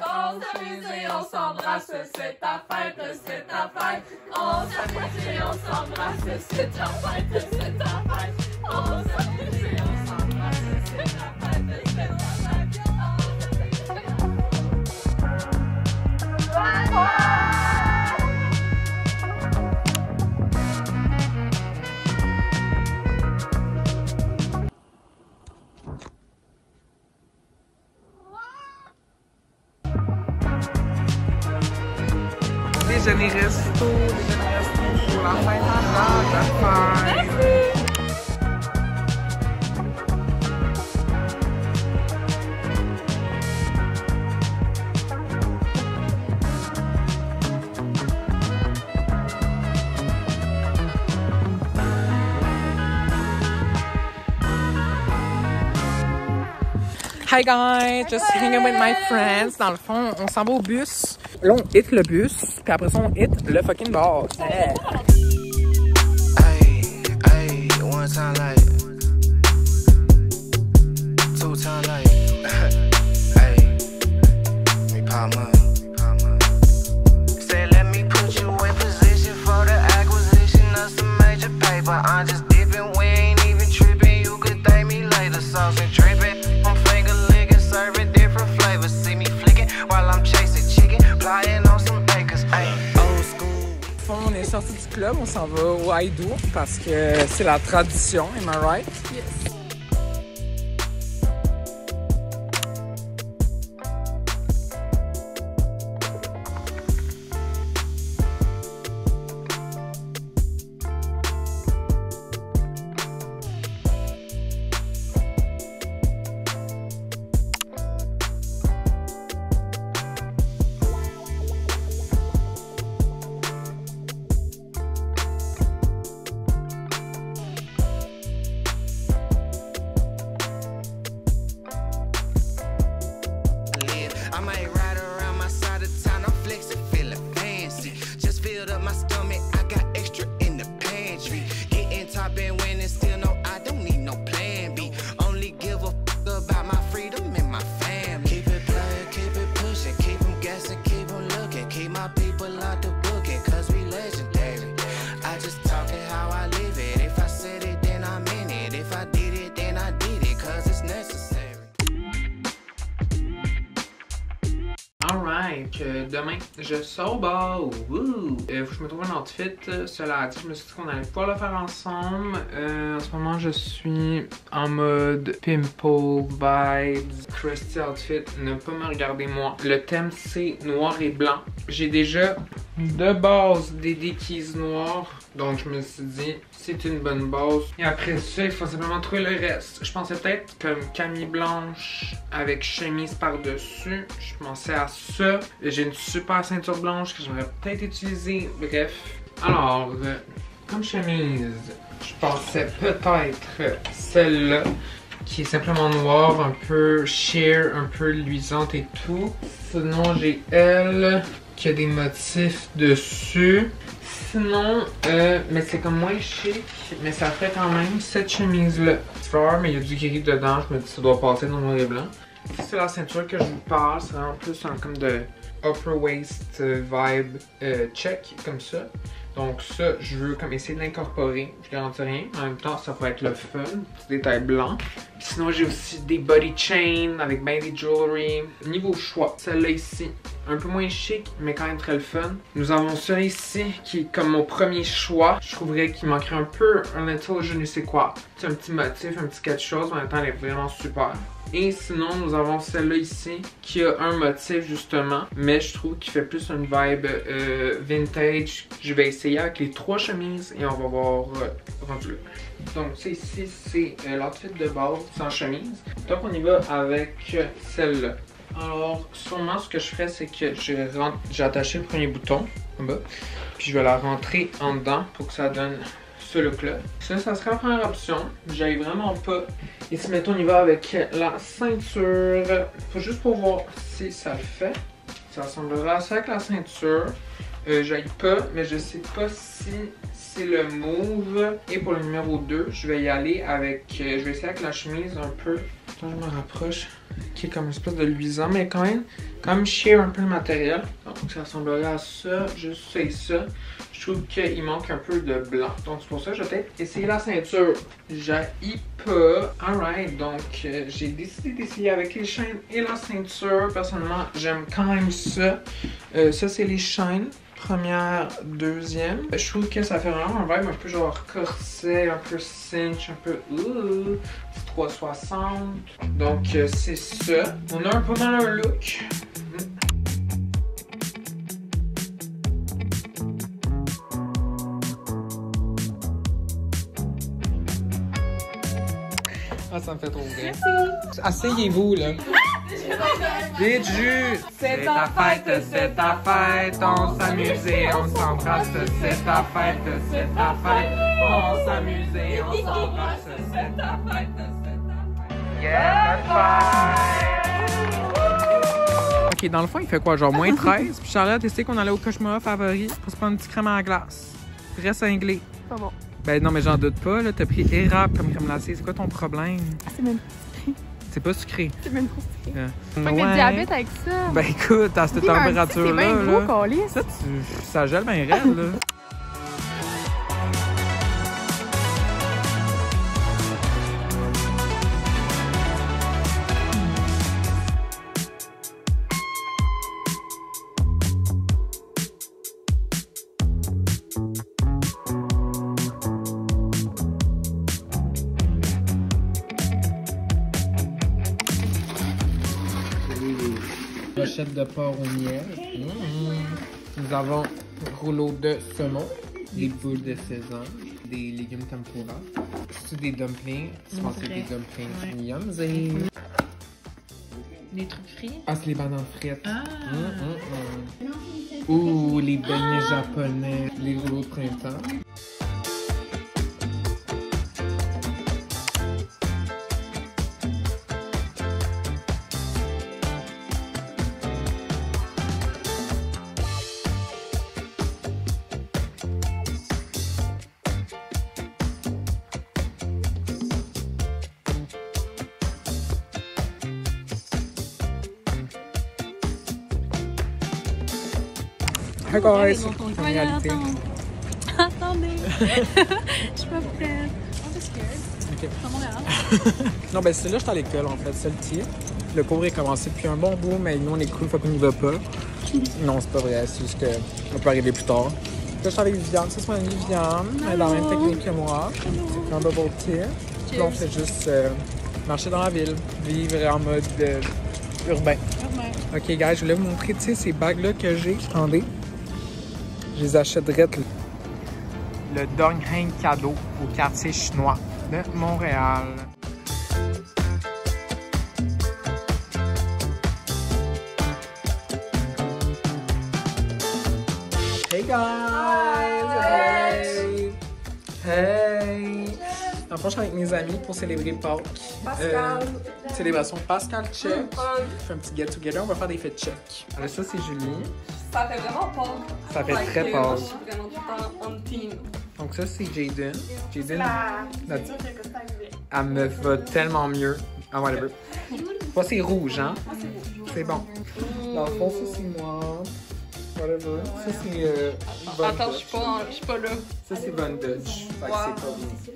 On s'amuse et on s'embrasse, c'est ta fête, c'est ta fête. On s'amuse et on s'embrasse, c'est ta fête, c'est ta fête. On s'amuse et on s'embrasse, c'est ta fête, c'est ta fête. Déjeuner resto pour la fête à la fête. Hi guys, just hanging with my friends. Dans le fond, on s'en va au bus. Là, on hit le bus, puis après ça, on hit le fucking bar. Yeah. Ay, ay, one time like, two time like, ay, me pop up. Say let me put you in position for the acquisition of some major paper. I'm just dipping, we ain't even tripping. You could thank me later, sauce and dripping. I'm finger licking, serving different flavors. See me flicking while I'm chasing chicken, flying on some acres. Ay, old school. On est sorti du club, on s'en va au Haïdou parce que c'est la tradition, am I right? Yes. I might ride around my side of town, I'm flexing, feeling fancy. Just filled up my stomach, I got extra in the pantry. Getting top and winning, still no, I don't need no plan B. Only give a fuck about my freedom and my family. Keep it playing, keep it pushing, keep them guessing, keep them looking. Keep my people out the booking, cause we legendary. I just talking how I live it. If I said it, then I meant it. If I did it, then I did it, cause it's necessary. Alright, demain je sors au bar. Faut que je me trouve un outfit. Cela dit, je me suis dit qu'on allait pouvoir le faire ensemble. En ce moment, je suis en mode pimple vibes, crusty outfit. Ne pas me regarder moi. Le thème c'est noir et blanc. J'ai déjà de base des déguises noirs. Donc je me suis dit, c'est une bonne base. Et après ça, il faut simplement trouver le reste. Je pensais peut-être comme camille blanche avec chemise par-dessus. Je pensais à ça. J'ai une super ceinture blanche que j'aimerais peut-être utiliser. Bref. Alors, comme chemise, je pensais peut-être celle-là, qui est simplement noire, un peu sheer, un peu luisante et tout. Sinon, j'ai elle, qui a des motifs dessus. Sinon, mais c'est comme moins chic, mais ça fait quand même cette chemise-là. Fleur, mais il y a du gris dedans, je me dis que ça doit passer dans le noir et blanc. C'est la ceinture que je vous parle, c'est vraiment plus un comme de upper waist vibe check, comme ça. Donc ça, je veux comme essayer de l'incorporer, je garantis rien. En même temps, ça pourrait être le fun, petit détail blanc. Puis sinon, j'ai aussi des body chains avec bien des jewelry. Niveau choix, celle-là ici, un peu moins chic, mais quand même très le fun. Nous avons ça ici, qui est comme mon premier choix. Je trouverais qu'il manquerait un peu un little je ne sais quoi. C'est un petit motif, un petit quelque chose, mais en même temps, elle est vraiment super. Et sinon, nous avons celle-là ici, qui a un motif justement, mais je trouve qu'il fait plus une vibe vintage. Je vais essayer avec les trois chemises et on va voir rendu là. Donc ça ici, c'est l'outfit de base sans chemise. Donc on y va avec celle-là. Alors, sûrement ce que je ferais, c'est que j'ai attaché le premier bouton en bas, puis je vais la rentrer en dedans pour que ça donne ce look-là. Ça serait la première option. J'aille vraiment pas. Ici, mettons, on y va avec la ceinture. Faut juste pour voir si ça le fait. Ça ressemblera à ça avec la ceinture. J'aille pas, mais je sais pas si c'est le move. Et pour le numéro 2, je vais y aller avec... je vais essayer avec la chemise un peu Attends, je me rapproche. Qui est comme une espèce de luisant, mais quand même sheer un peu le matériel. Donc ça ressemblerait à ça, juste ça et ça. Je trouve qu'il manque un peu de blanc. Donc c'est pour ça que je vais peut-être essayer la ceinture. J'haïs pas. Alright, donc j'ai décidé d'essayer avec les chaînes et la ceinture. Personnellement, j'aime quand même ça. Ça, c'est les chaînes. Première, deuxième. Je trouve que ça fait vraiment un vibe un peu genre corset, un peu cinch, un peu 360. Donc c'est ça. On a pas mal un look. Ah, ça me fait trop rire. Asseyez-vous là. Vite, Jus! C'est ta fête, on s'amuse et on s'embrasse. C'est ta fête, on s'amuse et on s'embrasse. C'est ta fête, Yeah, fête! Ok, dans le fond, il fait quoi? Genre moins 13. Puis Charlotte, tu sais qu'on allait au Cauchemar favori pour se prendre un petit crème à la glace. Très cinglé. Pas bon. Ben non, mais j'en doute pas, là. T'as pris érable comme crème glacée. C'est quoi ton problème? C'est même C'est pas sucré. C'est même pas sucré. Pas que le diabète avec ça. Ben écoute, à cette température-là, c'est bien gros, ça gèle bien raide, là. Brochette de porc au miel. Nous avons rouleau de saumon, des boules de sésame, des légumes tempura. C'est des dumplings. Je pense que c'est des dumplings yumzy. Des trucs frits. Ah, c'est les bananes frites. Ouh, les beignets japonais, les rouleaux de printemps. Hi guys! En réalité. Attendez! Je suis pas prête. I'm just scared. Ok. C'est à Montréal. Non, ben c'est là que j'étais à l'école en fait, c'est le tir. Le cours est commencé depuis un bon bout, mais nous on est cool, faut qu'on n'y va pas. Non, c'est pas vrai, c'est juste qu'on peut arriver plus tard. Là, je suis avec Viviane, ça c'est mon amie Viviane, elle est dans la même technique que moi. C'est un bubble tea. Puis là, on fait juste marcher dans la ville, vivre en mode urbain. Ok, guys, je voulais vous montrer, tu sais, ces bagues-là que j'ai. Attendez. Je les achèterais. Le Dongheng cadeau au quartier chinois de Montréal. Hey guys! Hey! Hey! En fait, je suis avec mes amis pour célébrer Pâques. Pascal. Célébration Pascal Check. Je fais un petit get-together, on va faire des fêtes check. Alors ça, c'est Julie. Ça fait vraiment Pâques. Ça fait très Pâques. Je suis vraiment tout le temps on team. Donc ça, c'est Jaden. Jaden, C'est sûr que c'est arrivé. elle me va tellement mieux. Ah, whatever. Toi, c'est rouge, hein? C'est bon. Dans le fond, ça, c'est moi. Whatever. Ça, c'est Von Attends, Dutch. je suis pas là. Ça, c'est Von Dutch. Fait que c'est pas bien.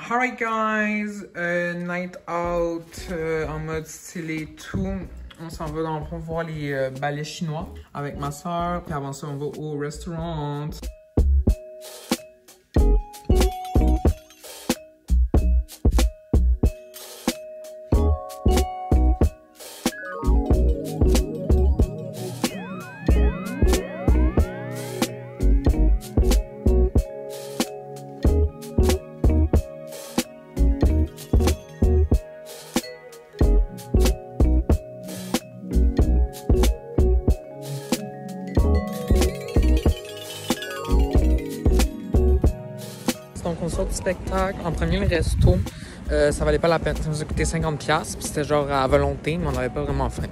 Alright guys, night out en mode stylé et tout. On s'en va dans le fond voir les ballets chinois avec ma soeur. Puis avant ça, on va au restaurant. Donc on sort du spectacle. En premier, le resto. ça valait pas la peine. Ça nous a coûté 50$, puis c'était genre à volonté, mais on n'avait pas vraiment faim.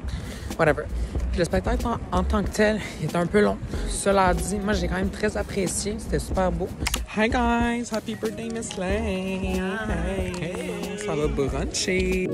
Whatever. Puis le spectacle en tant que tel, il était un peu long. Cela dit, moi j'ai quand même très apprécié. C'était super beau. Hi guys! Happy birthday, Miss Lane! Hey! Ça va bruncher!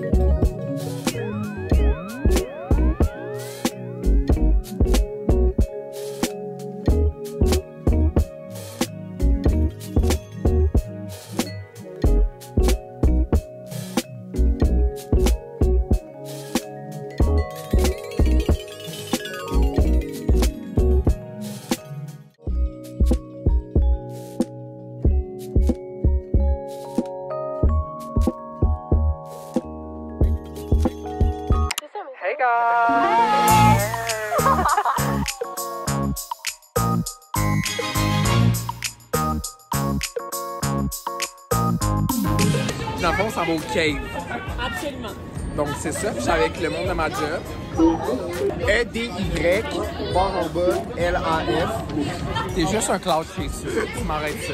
Hey guys! Dans le fond, ça va au cave. Absolument. Donc c'est ça, puis je suis avec le monde de ma job. E-D-Y, barre en bas, L-A-F. T'es juste un cloud chez ça, tu m'arrêtes ça.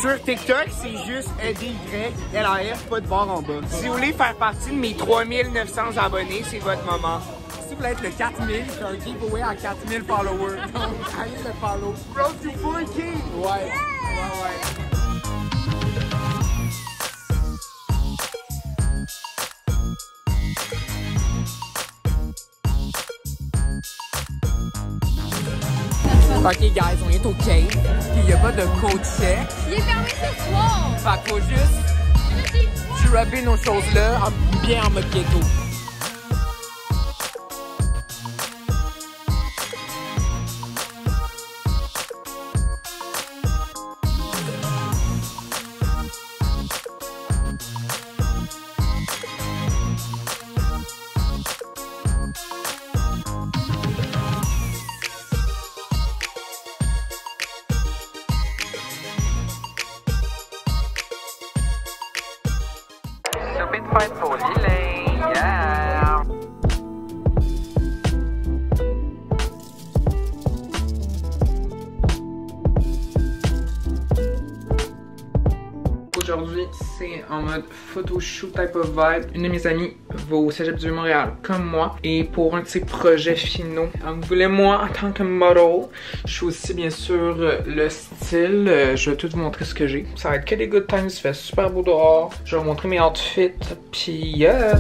Sur TikTok, c'est juste E-D-Y-L-A-F, pas de barre en bas. Si vous voulez faire partie de mes 3900 abonnés, c'est votre moment. Si vous voulez être le 4000, c'est un giveaway à 4000 followers. Donc allez le follow. Road to 4K! Ouais, ouais. Ok guys, on est au cave, puis il n'y a pas de code check. Il est fermé ce soir. Fait qu'il faut juste dropper nos choses là, bien en mode ghetto. Stupid fight for Lily, yeah! Aujourd'hui, c'est en mode photoshoot type of vibe. Une de mes amies va au Cégep du Montréal, comme moi, et pour un de ses projets finaux, elle voulait moi en tant que model. Je suis aussi bien sûr le style. Je vais tout vous montrer ce que j'ai. Ça va être que des good times, il fait super beau dehors. Je vais vous montrer mes outfits, puis yeah!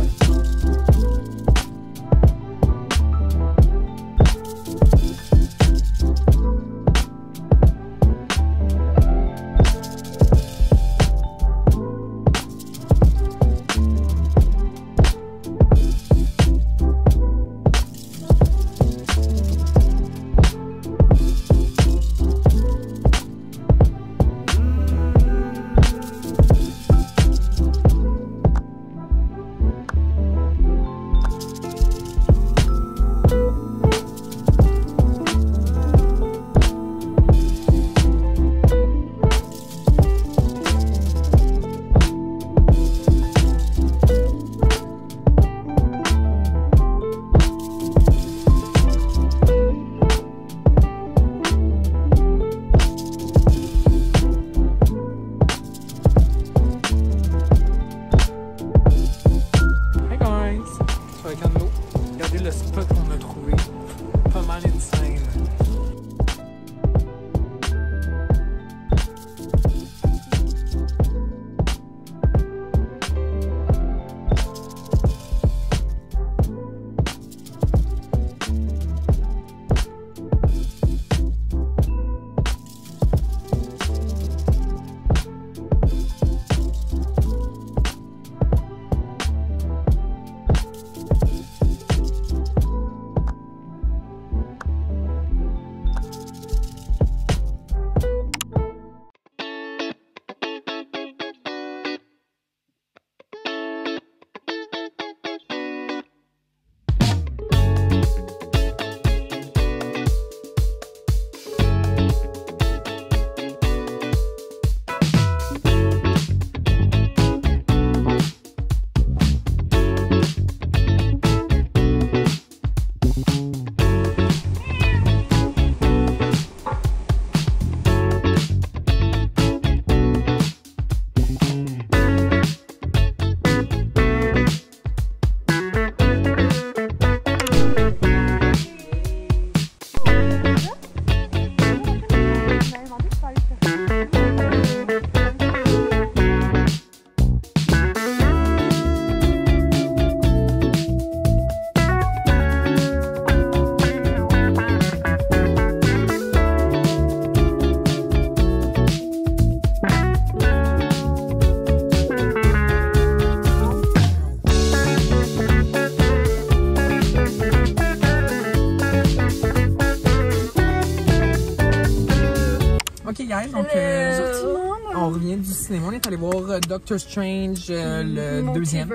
donc on revient du cinéma. On est allé voir Doctor Strange, le deuxième.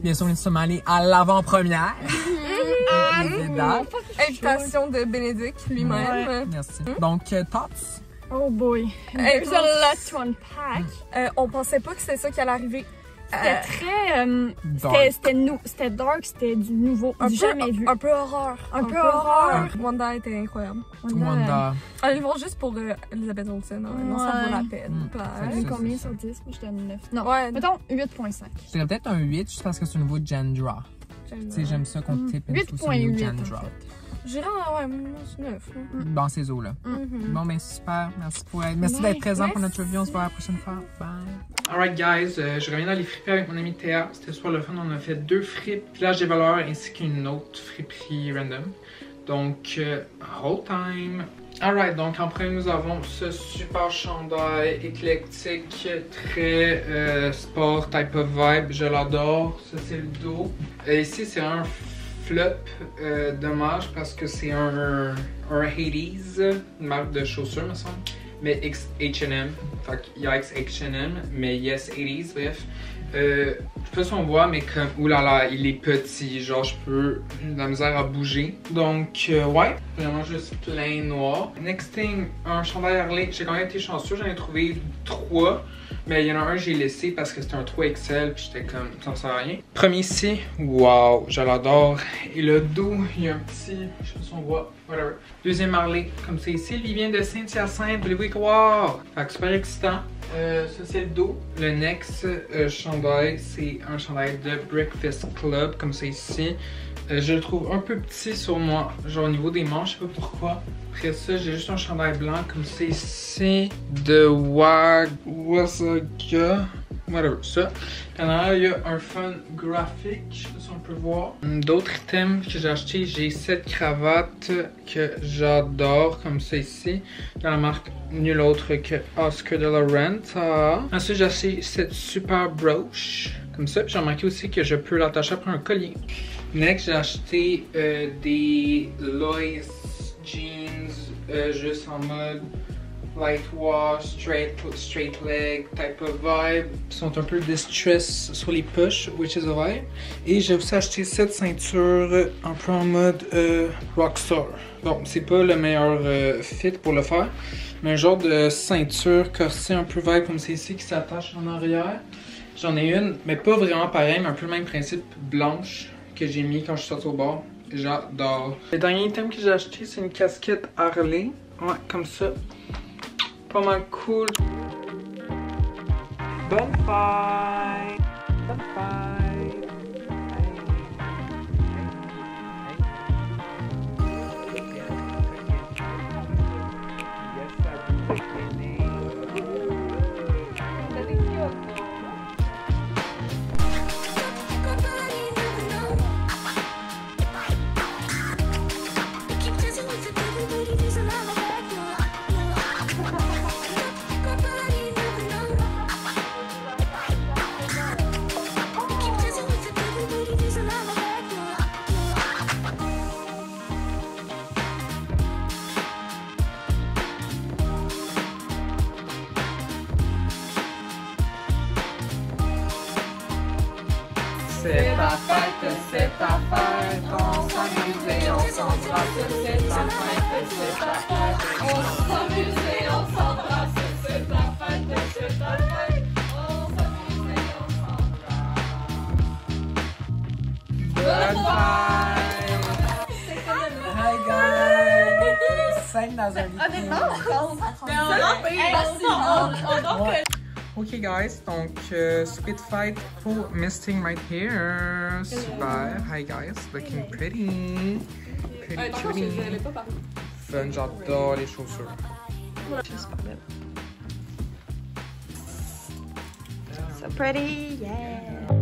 Bien sûr, on est allé à l'avant-première. Invitation de Bénédicte lui-même. Ouais. Merci. Donc, thoughts? Oh boy. There's a lot to unpack. On pensait pas que c'était ça qui allait arriver. C'était c'était dark, c'était du nouveau, jamais vu. Un peu horreur. Un peu horreur. Wanda était incroyable. Wanda. Allez le voir juste pour Elizabeth Olsen. Non, ça vaut la peine. C'est combien sur 10? Moi, je donne 9. Non, ouais. mettons 8.5. Je dirais peut-être un 8, juste parce que c'est au niveau de Jandra. Tu sais, j'aime ça qu'on type une chose au niveau de Jandra. J'irais, ouais, 9. Dans ces eaux-là. Bon, ben super. Merci d'être présent pour notre review. On se voit la prochaine fois. Bye. Alright, guys. Je reviens dans les friperies avec mon ami Théa. C'était super le fun. On a fait 2 fripes, Village des voleurs, ainsi qu'une autre friperie random. Donc, whole time. Alright, donc en premier, nous avons ce super chandail éclectique, très sport type of vibe. Je l'adore. Ça, c'est le dos. Ici, c'est un flop, dommage parce que c'est un Hades, une marque de chaussures me semble, mais H&M, fait yikes H&M, mais yes Hades, bref. Je sais pas si on voit, mais comme, oulala, il est petit, genre je peux, j'ai de la misère à bouger. Donc ouais, vraiment juste plein noir. Next thing, un chandail Harley, j'ai quand même été chanceux, j'en ai trouvé 3. Mais il y en a un que j'ai laissé parce que c'était un 3XL puis j'étais comme, ça ne sert à rien. Premier ici, wow, je l'adore. Et le dos, il y a un petit, je sais pas si on voit, whatever. Deuxième Harley, comme c'est ici, il vient de Saint-Hyacinthe, voulez-vous y croire? Fait que super excitant. Ça c'est le dos. Le next chandail, c'est un chandail de Breakfast Club, comme c'est ici. Je le trouve un peu petit sur moi, genre au niveau des manches, je sais pas pourquoi. Après ça, j'ai juste un chandail blanc comme c'est ici de Wasaga, whatever, ça. Puis en arrière, il y a un fun graphique, je sais pas si on peut voir. D'autres items que j'ai acheté, j'ai cette cravate que j'adore, comme ça ici, dans la marque nul autre que Oscar de la Renta. Ensuite, j'ai acheté cette super brooch, comme ça. Puis j'ai remarqué aussi que je peux l'attacher après un collier. Next, j'ai acheté des Lois jeans, juste en mode light wash, straight leg type of vibe. Ils sont un peu distress sur les push, which is a vibe. Et j'ai aussi acheté cette ceinture un peu en mode rockstar. Bon, c'est pas le meilleur fit pour le faire, mais un genre de ceinture corset un peu vibe comme c'est ici qui s'attache en arrière. J'en ai une, mais pas vraiment pareil, mais un peu le même principe, blanche, que j'ai mis quand je suis sorti au bar. J'adore. Le dernier item que j'ai acheté, c'est une casquette Harley. Ouais, comme ça. Pas mal cool. Bonne fête! Bonne fête! C'est ta fête, c'est ta fête, on s'amuse et on s'embrasse, c'est ta fête, c'est ta fête, on s'amuse et on s'embrasse, c'est ta fête, c'est ta fête, on s'amuse et on s'embrasse. Goodbye! Hi guys! Scène dans un lit. Ok guys, donc sweet fight pour misting right here. Super. Hi guys, looking pretty. Pretty cutie. Fun, j'adore les chaussures. So pretty, yeah.